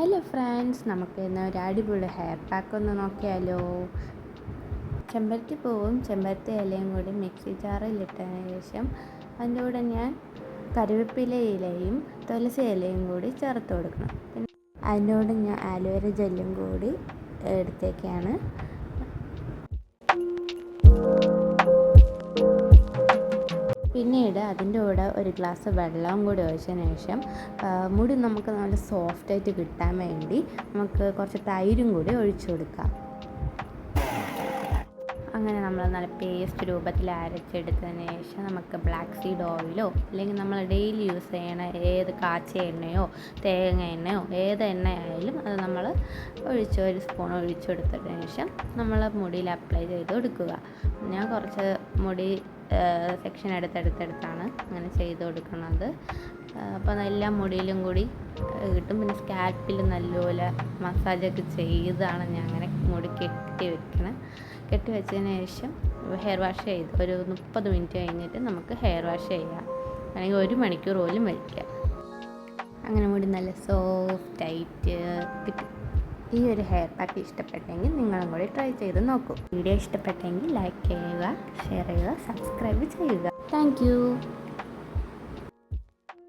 Hello friends, നമുക്ക് ഇന്ന് ഒരു അടിപൊളി ഹെയർ പാക്ക് ഒന്ന് നോക്കിയാലോ. ചെമ്പരത്തി പൂവും ചെമ്പരത്തി ഇലയും കൂടി മിക്സി ജാറിലിട്ടതിന് ശേഷം അതിൻ്റെ കൂടെ ഞാൻ കറിവേപ്പില ഇലയും തുളസി ഇലയും കൂടി ചേർത്ത് കൊടുക്കണം. പിന്നെ അതിൻ്റെ കൂടെ ഞാൻ ആലോവേര ജെല്ലും കൂടി എടുത്തേക്കാണ്. പിന്നീട് അതിൻ്റെ കൂടെ ഒരു ഗ്ലാസ് വെള്ളവും കൂടി ഒഴിച്ചതിന് ശേഷം മുടി നമുക്ക് നല്ല സോഫ്റ്റായിട്ട് കിട്ടാൻ വേണ്ടി നമുക്ക് കുറച്ച് തൈരും കൂടി ഒഴിച്ചു കൊടുക്കാം. അങ്ങനെ നമ്മൾ നല്ല പേസ്റ്റ് രൂപത്തിൽ അരച്ചെടുത്തതിന് ശേഷം നമുക്ക് ബ്ലാക്ക് സീഡ് ഓയിലോ അല്ലെങ്കിൽ നമ്മൾ ഡെയിലി യൂസ് ചെയ്യണ ഏത് കാച്ചിയ എണ്ണയോ തേങ്ങ എണ്ണയോ ഏത് എണ്ണയായാലും അത് നമ്മൾ ഒരു സ്പൂൺ ഒഴിച്ചെടുത്തതിന് ശേഷം നമ്മൾ മുടിയിൽ അപ്ലൈ ചെയ്ത് കൊടുക്കുക. ഞാൻ കുറച്ച് മുടി സെക്ഷൻ എടുത്തെടുത്താണ് അങ്ങനെ ചെയ്ത് കൊടുക്കുന്നത്. അപ്പോൾ എല്ലാ മുടിയിലും കൂടി കിട്ടും. പിന്നെ സ്കാൽപ്പിൽ നല്ലപോലെ മസാജൊക്കെ ചെയ്താണ് ഞാൻ അങ്ങനെ മുടി കെട്ടി വെച്ചതിന് ശേഷം ഹെയർ വാഷ് ചെയ്ത് ഒരു 30 മിനിറ്റ് കഴിഞ്ഞിട്ട് നമുക്ക് ഹെയർ വാഷ് ചെയ്യാം, അല്ലെങ്കിൽ 1 മണിക്കൂർ പോലും വയ്ക്കാം. അങ്ങനെ മുടി നല്ല സോഫ്റ്റായിട്ട് കിട്ടും. ഈ ഒരു ഹെയർ പാക്ക് ഇഷ്ടപ്പെട്ടെങ്കിൽ നിങ്ങളും കൂടി ട്രൈ ചെയ്ത് നോക്കൂ. വീഡിയോ ഇഷ്ടപ്പെട്ടെങ്കിൽ ലൈക്ക് ചെയ്യുക, ഷെയർ ചെയ്യുക, സബ്സ്ക്രൈബ് ചെയ്യുക. താങ്ക്